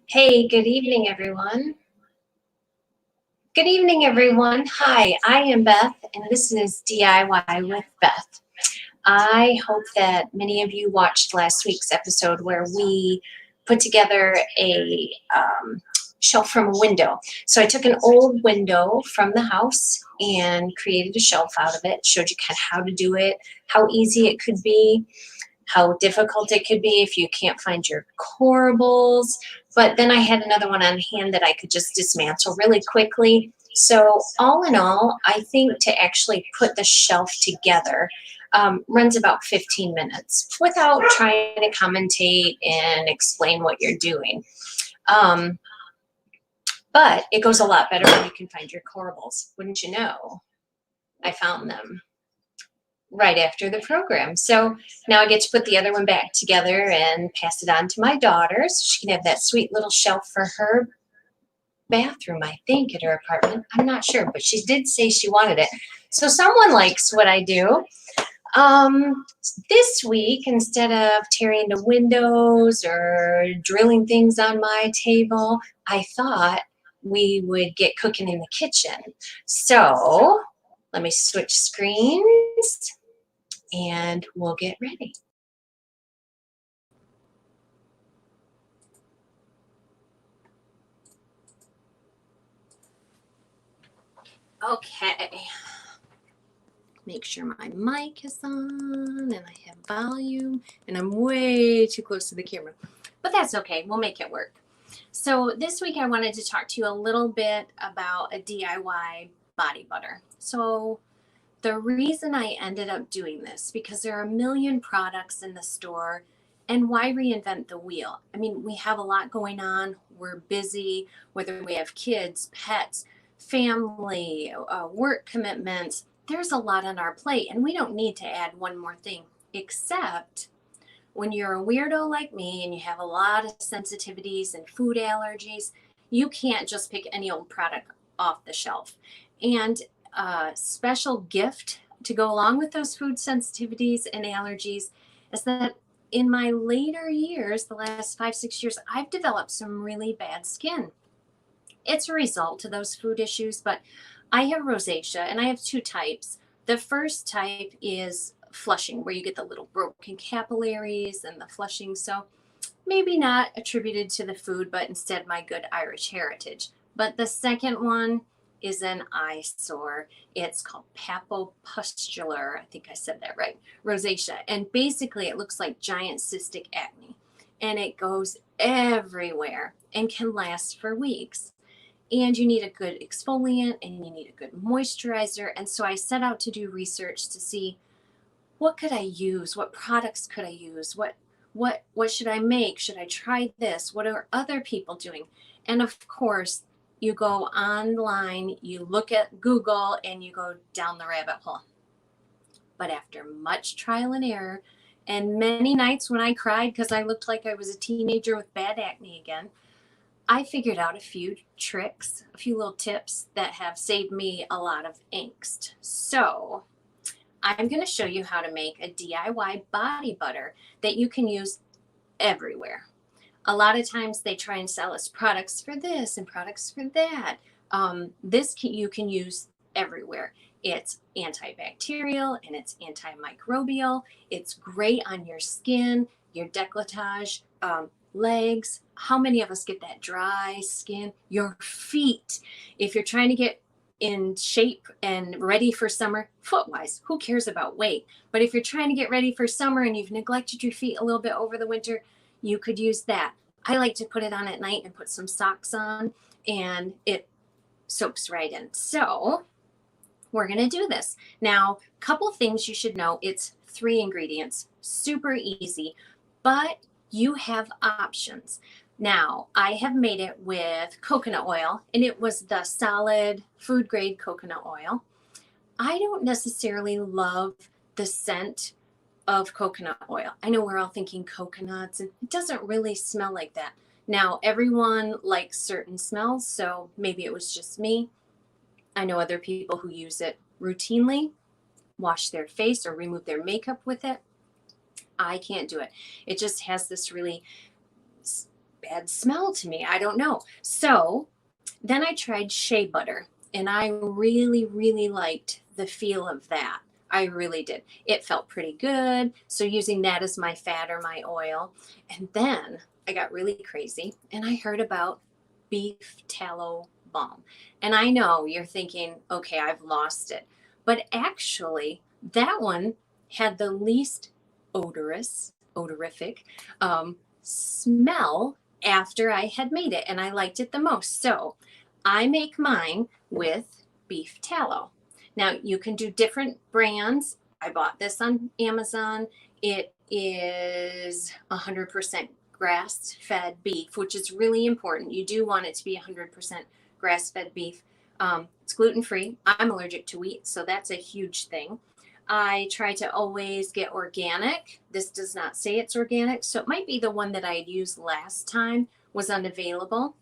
Hey, good evening, everyone. Good evening, everyone. Hi, I am Beth, and this is DIY with Beth. I hope that many of you watched last week's episode where we put together a shelf from a window. So I took an old window from the house and created a shelf out of it, showed you kind of how to do it, how easy it could be, how difficult it could be if you can't find your corables. But then I had another one on hand that I could just dismantle really quickly. So all in all, I think to actually put the shelf together runs about 15 minutes without trying to commentate and explain what you're doing. Um, but it goes a lot better when you can find your corables. Wouldn't you know? I found them right after the program. So now I get to put the other one back together and pass it on to my daughter so she can have that sweet little shelf for her bathroom, I think, at her apartment. I'm not sure, but she did say she wanted it. So someone likes what I do. This week, instead of tearing the windows or drilling things on my table, I thought we would get cooking in the kitchen. So let me switch screens and we'll get ready. Okay. Make sure my mic is on and I have volume, and I'm way too close to the camera, but that's okay. We'll make it work. So this week I wanted to talk to you a little bit about a DIY body butter. So the reason I ended up doing this, because there are a million products in the store, and why reinvent the wheel? I mean, we have a lot going on. We're busy, whether we have kids, pets, family, work commitments. There's a lot on our plate, and we don't need to add one more thing, except when you're a weirdo like me and you have a lot of sensitivities and food allergies, you can't just pick any old product off the shelf. And a special gift to go along with those food sensitivities and allergies is that in my later years, the last 5, 6 years, I've developed some really bad skin. It's a result of those food issues, but I have rosacea and I have two types. The first type is flushing, where you get the little broken capillaries and the flushing. So maybe not attributed to the food, but instead my good Irish heritage. But the second one is an eyesore. It's called papustular. I think I said that right. Rosacea. And basically it looks like giant cystic acne. And it goes everywhere and can last for weeks. And you need a good exfoliant and you need a good moisturizer. And so I set out to do research to see what could I use? What products could I use? What should I make? Should I try this? What are other people doing? And of course, you go online, you look at Google, and you go down the rabbit hole. But after much trial and error, and many nights when I cried because I looked like I was a teenager with bad acne again, I figured out a few tricks, a few little tips that have saved me a lot of angst. So I'm going to show you how to make a DIY body butter that you can use everywhere. A lot of times they try and sell us products for this and products for that. You can use everywhere. It's antibacterial and it's antimicrobial. It's great on your skin, your décolletage, legs. How many of us get that dry skin? Your feet. If you're trying to get in shape and ready for summer, foot wise, who cares about weight? But if you're trying to get ready for summer and you've neglected your feet a little bit over the winter, you could use that. I like to put it on at night and put some socks on, and it soaks right in. So we're going to do this. Now, a couple things you should know. It's 3 ingredients, super easy, but you have options. Now, I have made it with coconut oil, and it was the solid food grade coconut oil. I don't necessarily love the scent of coconut oil. I know we're all thinking coconuts, and it doesn't really smell like that. Now, everyone likes certain smells, so maybe it was just me. I know other people who use it routinely, wash their face or remove their makeup with it. I can't do it. It just has this really bad smell to me. I don't know. So then I tried shea butter, and I really, really liked the feel of that. I really did. It felt pretty good. So using that as my fat or my oil. And then I got really crazy and I heard about beef tallow balm. And I know you're thinking, okay, I've lost it. But actually, that one had the least odorific smell after I had made it, and I liked it the most. So I make mine with beef tallow. Now you can do different brands. I bought this on Amazon. It is 100% grass-fed beef, which is really important. You do want it to be 100% grass-fed beef. It's gluten-free. I'm allergic to wheat, so that's a huge thing. I try to always get organic. This does not say it's organic, so it might be the one that I had used last time was unavailable.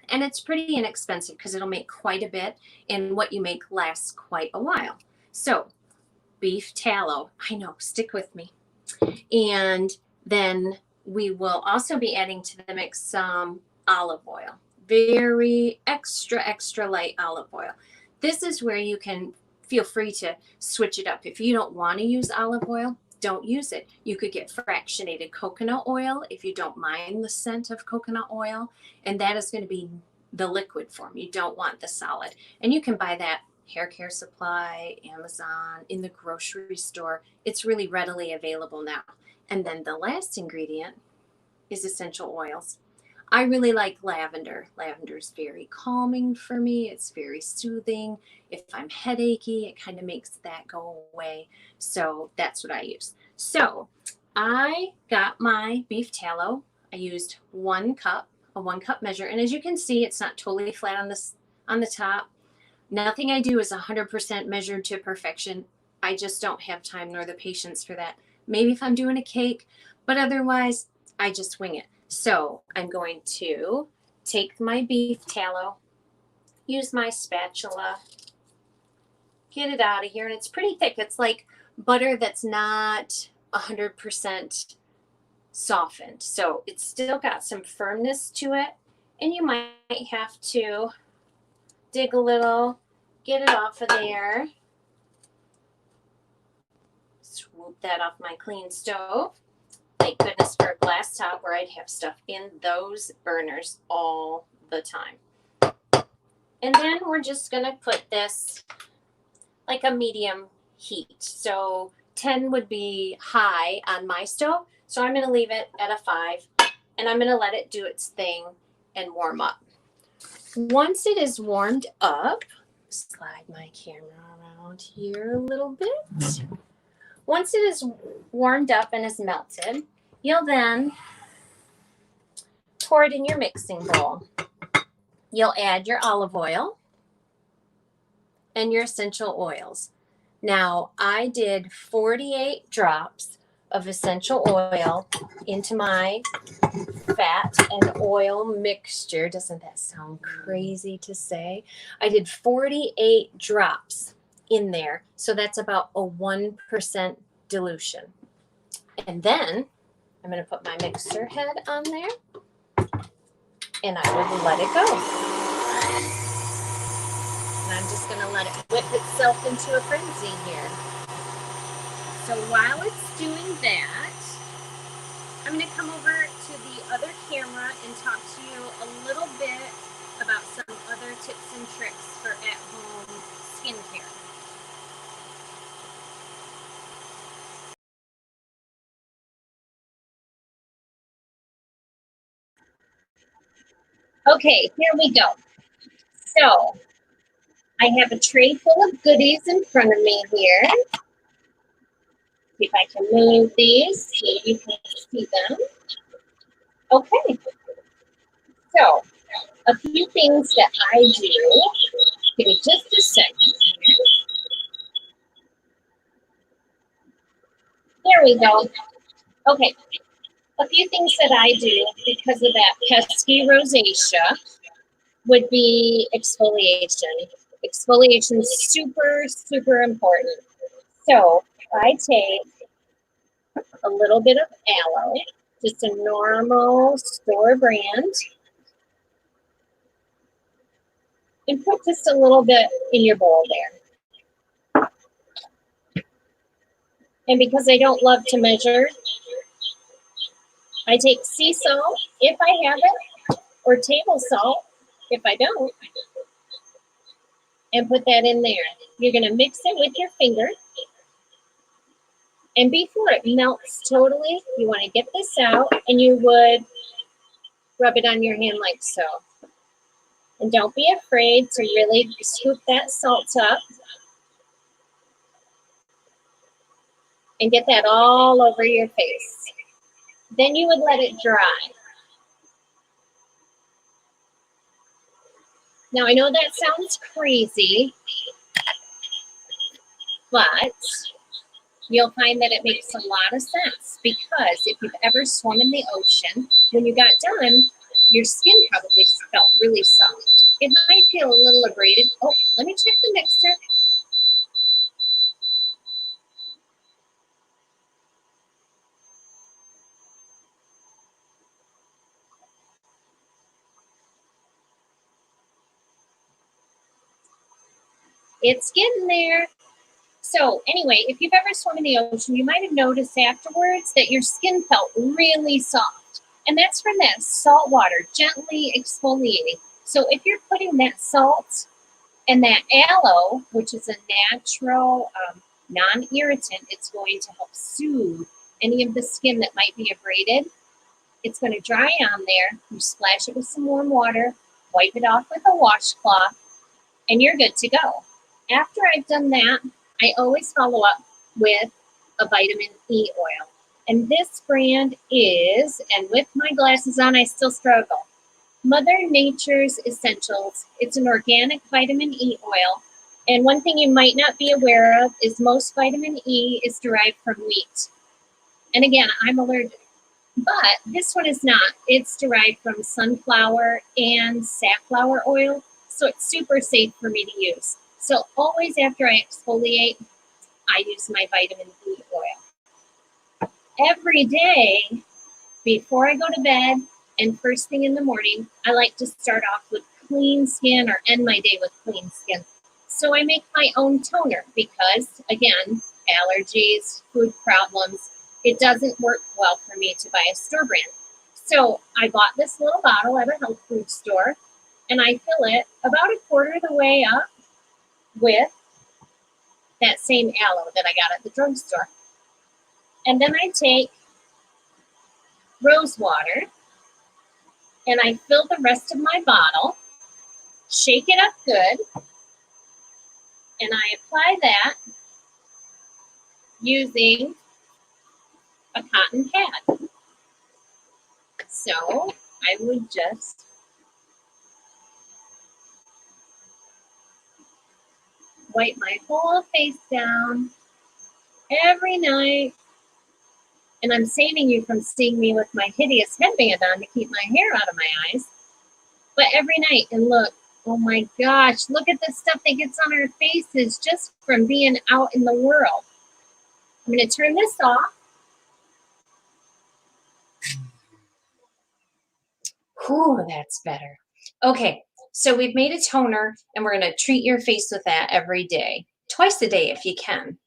And it's pretty inexpensive because it'll make quite a bit, and what you make lasts quite a while. So beef tallow, I know, stick with me. And then we will also be adding to the mix some olive oil, very extra light olive oil. This is where you can feel free to switch it up. If you don't want to use olive oil, don't use it. You could get fractionated coconut oil if you don't mind the scent of coconut oil, and that is going to be the liquid form. You don't want the solid. And you can buy that hair care supply, Amazon, in the grocery store. It's really readily available now. And then the last ingredient is essential oils. I really like lavender. Lavender is very calming for me. It's very soothing. If I'm headachy, it kind of makes that go away. So that's what I use. So I got my beef tallow. I used 1 cup, a 1 cup measure. And as you can see, it's not totally flat on the top. Nothing I do is 100% measured to perfection. I just don't have time nor the patience for that. Maybe if I'm doing a cake, but otherwise I just wing it. So I'm going to take my beef tallow, use my spatula, get it out of here. And it's pretty thick. It's like butter that's not 100% softened. So it's still got some firmness to it. And you might have to dig a little, get it off of there. Swoop that off my clean stove. Thank goodness for a glass top where I'd have stuff in those burners all the time. And then we're just going to put this like a medium heat. So 10 would be high on my stove. So I'm going to leave it at a 5 and I'm going to let it do its thing and warm up. Once it is warmed up, slide my camera around here a little bit. Once it is warmed up and is melted, you'll then pour it in your mixing bowl. You'll add your olive oil and your essential oils. Now, I did 48 drops of essential oil into my fat and oil mixture. Doesn't that sound crazy to say? I did 48 drops in there. So that's about a 1% dilution. And then I'm going to put my mixer head on there and I will let it go. And I'm just going to let it whip itself into a frenzy here. So while it's doing that, I'm going to come over to the other camera and talk to you a little bit about some other tips and tricks for at-home skincare. Okay, here we go. So I have a tray full of goodies in front of me here. See if I can move these so you can see them. Okay. So a few things that I do. Give me just a second here. There we go. Okay. A few things that I do because of that pesky rosacea would be exfoliation. Exfoliation is super, super important. So I take a little bit of aloe, just a normal store brand. And put just a little bit in your bowl there. And because I don't love to measure, I take sea salt if I have it, or table salt if I don't, and put that in there. You're going to mix it with your finger. And before it melts totally, you want to get this out, and you would rub it on your hand like so. And don't be afraid to really scoop that salt up and get that all over your face. Then you would let it dry. Now I know that sounds crazy, but you'll find that it makes a lot of sense, because if you've ever swum in the ocean, when you got done, your skin probably felt really soft. It might feel a little abraded. Oh, let me check the mixer. It's getting there. So anyway, if you've ever swum in the ocean, you might have noticed afterwards that your skin felt really soft. And that's from that salt water gently exfoliating. So if you're putting that salt and that aloe, which is a natural non-irritant, it's going to help soothe any of the skin that might be abraded. It's going to dry on there. You splash it with some warm water, wipe it off with a washcloth, and you're good to go. After I've done that, I always follow up with a vitamin E oil. And this brand is, and with my glasses on, I still struggle, Mother Nature's Essentials. It's an organic vitamin E oil. And one thing you might not be aware of is most vitamin E is derived from wheat. And again, I'm allergic. But this one is not. It's derived from sunflower and safflower oil. So it's super safe for me to use. So always after I exfoliate, I use my vitamin E oil. Every day before I go to bed and first thing in the morning, I like to start off with clean skin or end my day with clean skin. So I make my own toner because, again, allergies, food problems, it doesn't work well for me to buy a store brand. So I bought this little bottle at a health food store, and I fill it about a quarter of the way up with that same aloe that I got at the drugstore. And then I take rose water and I fill the rest of my bottle, shake it up good, and I apply that using a cotton pad. So I would just wipe my whole face down every night. And I'm saving you from seeing me with my hideous headband on to keep my hair out of my eyes. But every night, and look, oh my gosh, look at the stuff that gets on our faces just from being out in the world. I'm going to turn this off. Whew, that's better. Okay, so we've made a toner, and we're going to treat your face with that every day, twice a day if you can.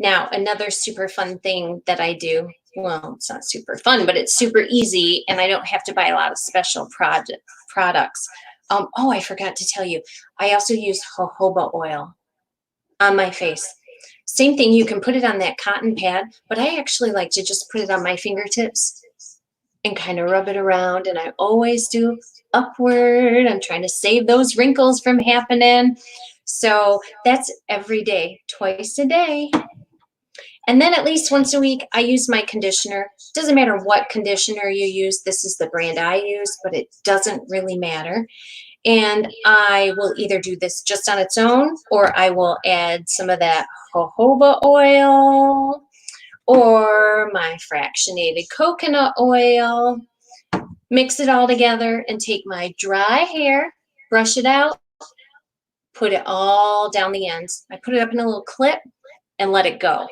Now, another super fun thing that I do, well, it's not super fun, but it's super easy, and I don't have to buy a lot of special products. Oh, I forgot to tell you, I also use jojoba oil on my face. Same thing, you can put it on that cotton pad, but I actually like to just put it on my fingertips and kind of rub it around, and I always do upward. I'm trying to save those wrinkles from happening. So that's every day, twice a day. And then at least once a week, I use my conditioner. Doesn't matter what conditioner you use. This is the brand I use, but it doesn't really matter. And I will either do this just on its own, or I will add some of that jojoba oil or my fractionated coconut oil, mix it all together, and take my dry hair, brush it out, put it all down the ends. I put it up in a little clip, and let it go.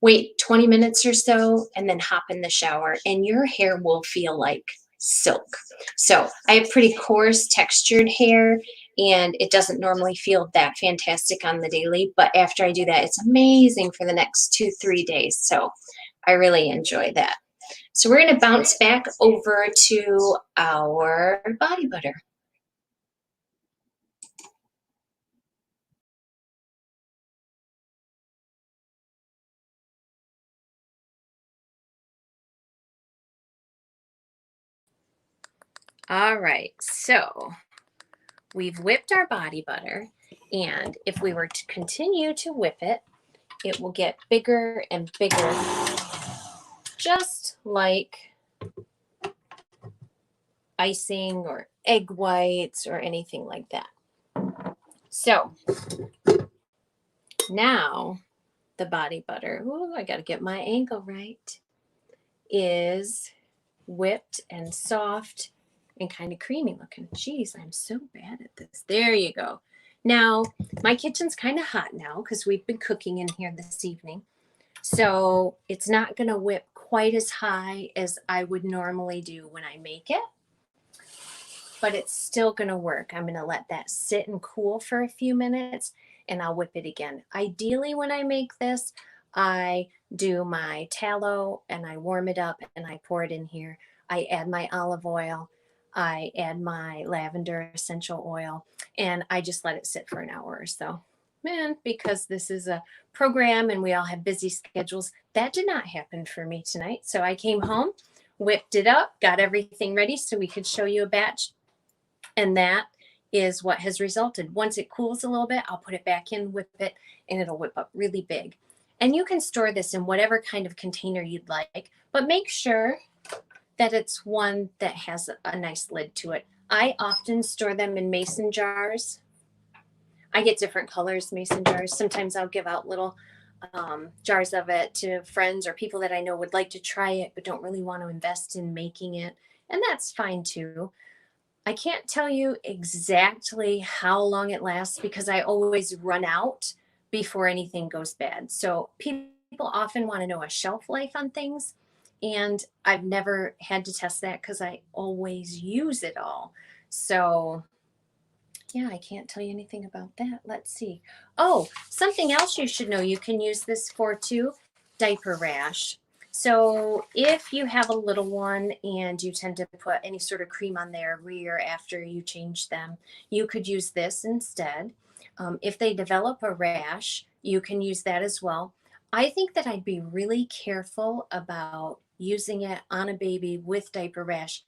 Wait 20 minutes or so and then hop in the shower and your hair will feel like silk. So I have pretty coarse textured hair and it doesn't normally feel that fantastic on the daily, but after I do that, it's amazing for the next 2-3 days. So I really enjoy that. So we're going to bounce back over to our body butter. All right, so we've whipped our body butter, and if we were to continue to whip it, it will get bigger and bigger, just like icing or egg whites or anything like that. So now the body butter, ooh, I got to get my angle right, is whipped and soft and kind of creamy looking. Jeez, I'm so bad at this. There you go. Now, my kitchen's kind of hot now because we've been cooking in here this evening. So it's not going to whip quite as high as I would normally do when I make it, but it's still going to work. I'm going to let that sit and cool for a few minutes and I'll whip it again. Ideally, when I make this, I do my tallow and I warm it up and I pour it in here. I add my olive oil. I add my lavender essential oil and I just let it sit for an hour or so. Man, because this is a program and we all have busy schedules, that did not happen for me tonight. So I came home, whipped it up, got everything ready so we could show you a batch. And that is what has resulted. Once it cools a little bit, I'll put it back in, whip it, and it'll whip up really big. And you can store this in whatever kind of container you'd like, but make sure that it's one that has a nice lid to it. I often store them in mason jars. I get different colors mason jars. Sometimes I'll give out little jars of it to friends or people that I know would like to try it but don't really want to invest in making it. And that's fine too. I can't tell you exactly how long it lasts because I always run out before anything goes bad. So people often want to know a shelf life on things. And I've never had to test that because I always use it all. So yeah, I can't tell you anything about that. Let's see. Oh, something else you should know you can use this for too, diaper rash. So if you have a little one and you tend to put any sort of cream on their rear after you change them, you could use this instead. If they develop a rash, you can use that as well. I think that I'd be really careful about using it on a baby with diaper rash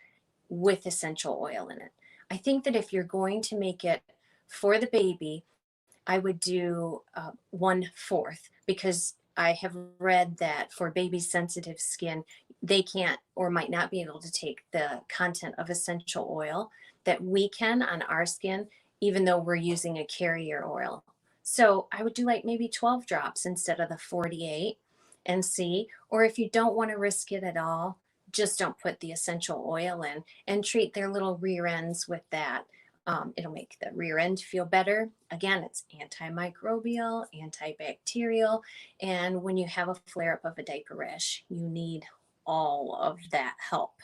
with essential oil in it. I think that if you're going to make it for the baby, I would do 1/4 because I have read that for baby sensitive skin, they can't or might not be able to take the content of essential oil that we can on our skin, even though we're using a carrier oil. So I would do like maybe 12 drops instead of the 48 and see. Or if you don't want to risk it at all, just don't put the essential oil in and treat their little rear ends with that. It'll make the rear end feel better. Again, it's antimicrobial, antibacterial, and when you have a flare up of a diaper rash, you need all of that help.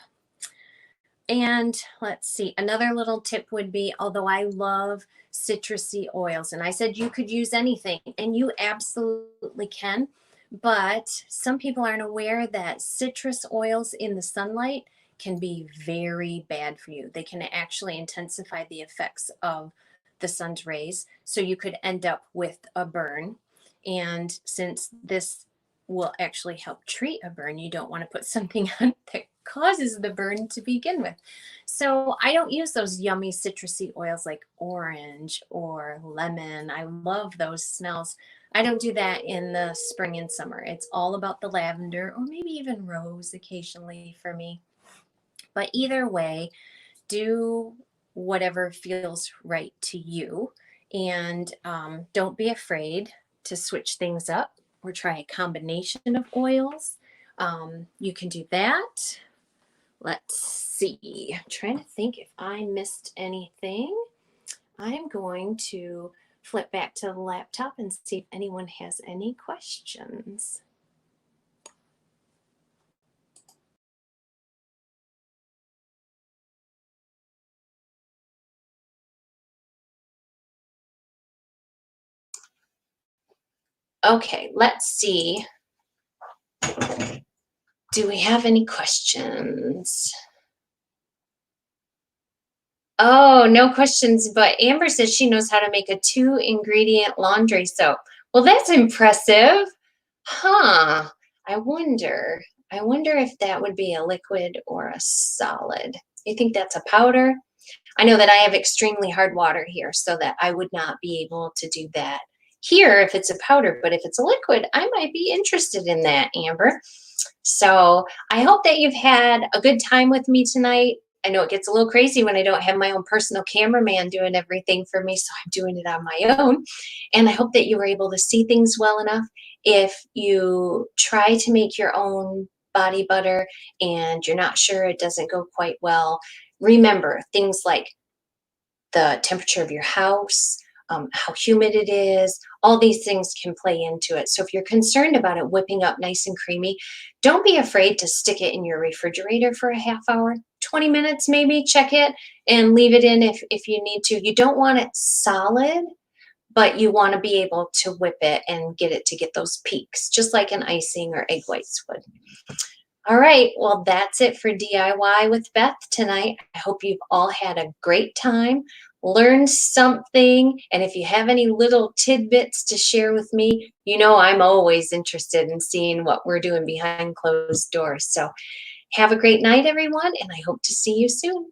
And let's see, another little tip would be, although I love citrusy oils, and I said you could use anything, and you absolutely can, but some people aren't aware that citrus oils in the sunlight can be very bad for you. They can actually intensify the effects of the sun's rays, so you could end up with a burn. And since this will actually help treat a burn, you don't want to put something on that causes the burn to begin with. So I don't use those yummy citrusy oils like orange or lemon. I love those smells. I don't do that in the spring and summer. It's all about the lavender or maybe even rose occasionally for me. But either way, do whatever feels right to you. And don't be afraid to switch things up or try a combination of oils. You can do that. Let's see. I'm trying to think if I missed anything. I'm going to flip back to the laptop and see if anyone has any questions. Okay, let's see. Do we have any questions? Oh, no questions, but Amber says she knows how to make a 2-ingredient laundry soap. Well, that's impressive. Huh. I wonder. I wonder if that would be a liquid or a solid. You think that's a powder? I know that I have extremely hard water here, so that I would not be able to do that here if it's a powder, but if it's a liquid, I might be interested in that, Amber. So I hope that you've had a good time with me tonight. I know it gets a little crazy when I don't have my own personal cameraman doing everything for me, so I'm doing it on my own. And I hope that you were able to see things well enough. If you try to make your own body butter and you're not sure, it doesn't go quite well, remember things like the temperature of your house, how humid it is, all these things can play into it. So if you're concerned about it whipping up nice and creamy, don't be afraid to stick it in your refrigerator for a half hour, 20 minutes maybe, check it and leave it in if you need to. You don't want it solid, but you want to be able to whip it and get it to get those peaks, just like an icing or egg whites would. All right, well, that's it for DIY with Beth tonight. I hope you've all had a great time, learned something, and if you have any little tidbits to share with me, you know I'm always interested in seeing what we're doing behind closed doors. So have a great night, everyone, and I hope to see you soon.